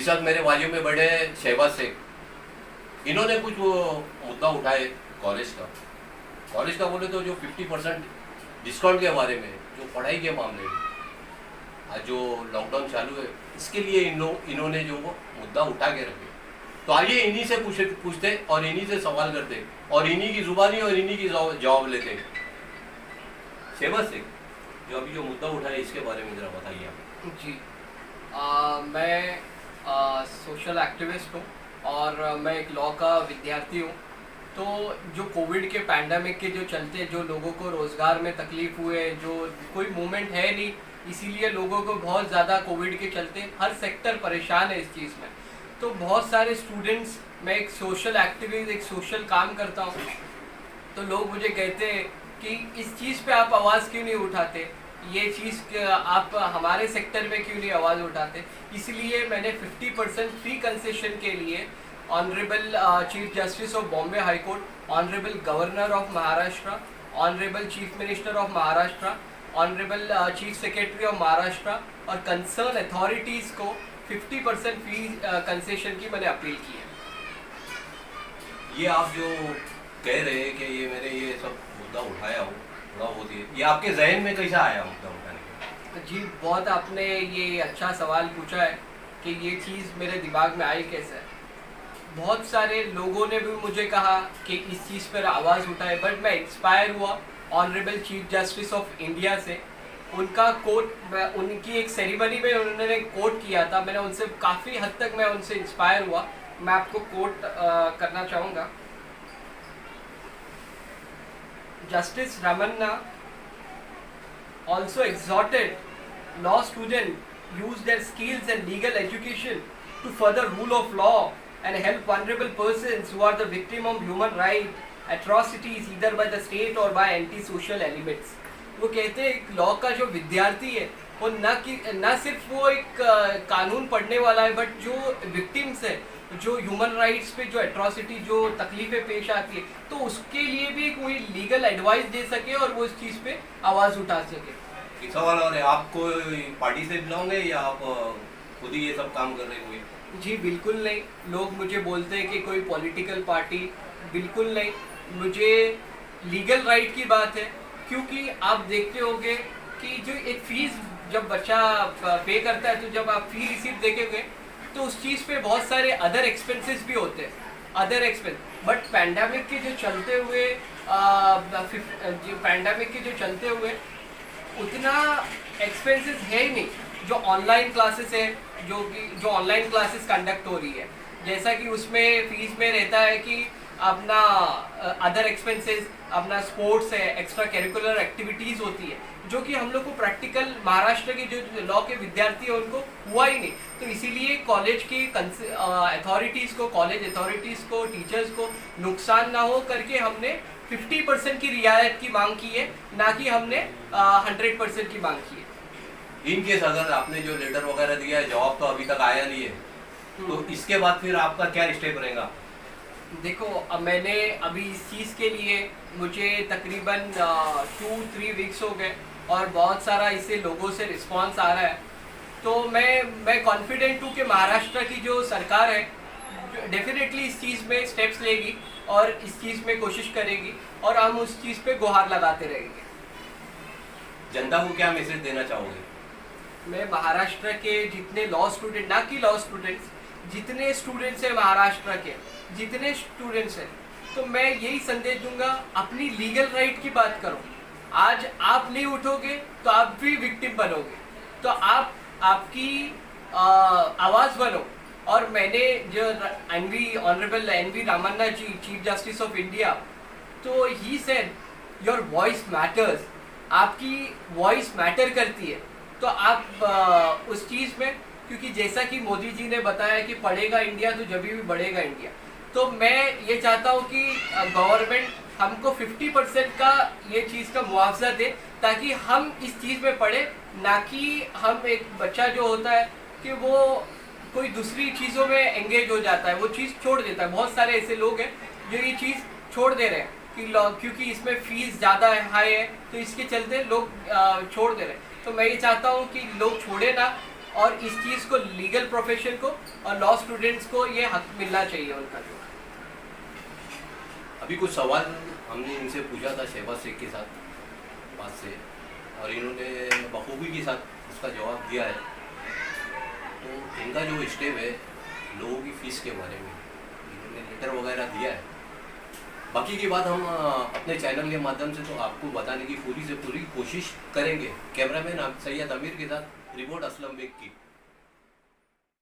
साथ मेरे वाजिब में बड़े शहबाज शेख, इन्होंने कुछ वो मुद्दा उठाए कॉलेज का बोले तो जो 50% डिस्काउंट के बारे में, जो पढ़ाई के मामले में आज जो लॉकडाउन चालू है इसके लिए इन्होंने जो वो मुद्दा उठा के रखे। तो आइए इन्हीं से पूछते और इन्हीं से सवाल करते और इन्हीं की जुबानी और इन्हीं की जवाब लेते। शहबाज शेख, जो अभी जो मुद्दा उठा है इसके बारे में ज़रा बताइए आप। जी, मैं सोशल एक्टिविस्ट हूँ और मैं एक लॉ का विद्यार्थी हूँ। तो जो कोविड के पैंडमिक के जो चलते जो लोगों को रोज़गार में तकलीफ़ हुए, जो कोई मूवमेंट है नहीं, इसीलिए लोगों को बहुत ज़्यादा कोविड के चलते हर सेक्टर परेशान है इस चीज़ में। तो बहुत सारे स्टूडेंट्स, मैं एक सोशल एक्टिविस्ट, एक सोशल काम करता हूँ, तो लोग मुझे कहते हैं कि इस चीज़ पे आप आवाज़ क्यों नहीं उठाते, ये चीज़ आप हमारे सेक्टर में क्यों नहीं आवाज़ उठाते। इसलिए मैंने 50% फ्री कंसेशन के लिए honourable chief justice of Bombay high court, honourable governor of Maharashtra, honourable chief minister of Maharashtra, honourable chief secretary of Maharashtra और कंसर्न अथॉरिटीज़ को 50% फी कंसेशन की मैंने अपील की है। ये आप जो कह रहे हैं कि ये सब मुद्दा उठाया हो, थोड़ा बहुत ये आपके जहन में कैसा आया मुद्दा उठाने का? जी, बहुत आपने ये अच्छा सवाल पूछा है कि ये चीज़ मेरे दिमाग में आई कैसे। बहुत सारे लोगों ने भी मुझे कहा कि इस चीज़ पर आवाज़ उठाए, बट मैं इंस्पायर हुआ honourable chief justice of India से। उनका कोट, उनकी एक सेरेमनी में उन्होंने कोट किया था, मैंने उनसे काफ़ी हद तक मैं उनसे इंस्पायर हुआ। मैं आपको कोट करना चाहूँगा। Justice Ramanna also exhorted law students use their skills and legal education to further rule of law and help vulnerable persons who are the victim of human rights atrocities either by the state or by anti-social elements। वो कहते हैं law का जो विद्यार्थी है वो न सिर्फ वो एक कानून पढ़ने वाला है, बट जो विक्टिम्स है, जो ह्यूमन राइट्स पे जो एट्रॉसिटी, जो तकलीफें पेश आती है, तो उसके लिए भी कोई लीगल एडवाइस दे सके और वो इस चीज़ पे आवाज़ उठा सके। एक सवाल और है, आप कोई पार्टी से बिलोंगे या आप खुद ही ये सब काम कर रहे हुए? जी बिल्कुल नहीं। लोग मुझे बोलते हैं कि कोई पॉलिटिकल पार्टी, बिल्कुल नहीं। मुझे लीगल राइट की बात है, क्योंकि आप देखते होंगे कि जो एक फ़ीस जब बच्चा पे करता है, तो जब आप फ़ी रिसीट देखेंगे तो उस चीज़ पे बहुत सारे अदर एक्सपेंसेस भी होते हैं, अदर एक्सपेंस। बट पैंडेमिक के जो चलते हुए उतना एक्सपेंसेस है ही नहीं। जो ऑनलाइन क्लासेस है, जो ऑनलाइन क्लासेस कंडक्ट हो रही है, जैसा कि उसमें फीस में रहता है कि अपना अदर एक्सपेंसेस, अपना स्पोर्ट्स है, एक्स्ट्रा करिकुलर एक्टिविटीज़ होती है, जो कि हम लोग को प्रैक्टिकल महाराष्ट्र के जो लॉ के विद्यार्थी हैं उनको हुआ ही नहीं। तो इसीलिए कॉलेज की अथॉरिटीज़ को, कॉलेज अथॉरिटीज़ को, टीचर्स को नुकसान ना हो करके हमने 50% की रियायत की मांग की है, ना कि हमने 100% की मांग की है। इन केस अगर आपने जो लेटर वगैरह दिया है, जवाब तो अभी तक आया नहीं है, तो इसके बाद फिर आपका क्या स्टेप रहेगा? देखो, अब मैंने अभी इस चीज़ के लिए मुझे तकरीबन 2-3 वीक्स हो गए और बहुत सारा इससे लोगों से रिस्पांस आ रहा है। तो मैं कॉन्फिडेंट हूँ कि महाराष्ट्र की जो सरकार है डेफिनेटली इस चीज़ में स्टेप्स लेगी और इस चीज़ में कोशिश करेगी और हम उस चीज़ पे गुहार लगाते रहेंगे। जनता को क्या मैसेज देना चाहोगे? मैं महाराष्ट्र के जितने लॉ स्टूडेंट, ना कि लॉ स्टूडेंट्स, जितने स्टूडेंट्स हैं महाराष्ट्र के, जितने स्टूडेंट्स हैं, तो मैं यही संदेश दूंगा, अपनी लीगल राइट की बात करो। आज आप नहीं उठोगे तो आप भी विक्टिम बनोगे, तो आप आपकी आवाज़ बनो। और मैंने जो honourable NV Ramana ji, chief justice of India, तो he said your voice matters, आपकी वॉइस मैटर करती है। तो आप उस चीज़ में, क्योंकि जैसा कि मोदी जी ने बताया कि पढ़ेगा इंडिया तो जब भी बढ़ेगा इंडिया, तो मैं ये चाहता हूँ कि गवर्नमेंट हमको 50% का ये चीज़ का मुआवजा दे, ताकि हम इस चीज़ में पढ़े, ना कि हम एक बच्चा जो होता है कि वो कोई दूसरी चीज़ों में एंगेज हो जाता है, वो चीज़ छोड़ देता है। बहुत सारे ऐसे लोग हैं जो ये चीज़ छोड़ दे रहे हैं कि क्योंकि इसमें फ़ीस ज़्यादा हाई है, तो इसके चलते लोग छोड़ दे रहे हैं। तो मैं ये चाहता हूँ कि लोग छोड़े ना और इस चीज़ को लीगल प्रोफेशन को और लॉ स्टूडेंट्स को ये हक मिलना चाहिए उनका जो। अभी कुछ सवाल हमने इनसे पूछा था शहबाज शेख के साथ बात से, और इन्होंने बखूबी के साथ उसका जवाब दिया है। तो इनका जो स्टेप है लोगों की फ़ीस के बारे में, इन्होंने लेटर वगैरह दिया है। बाकी की बात हम अपने चैनल के माध्यम से तो आपको बताने की पूरी से पूरी कोशिश करेंगे। कैमरामैन सैयद अमीर के साथ रिपोर्ट असलम बेग की।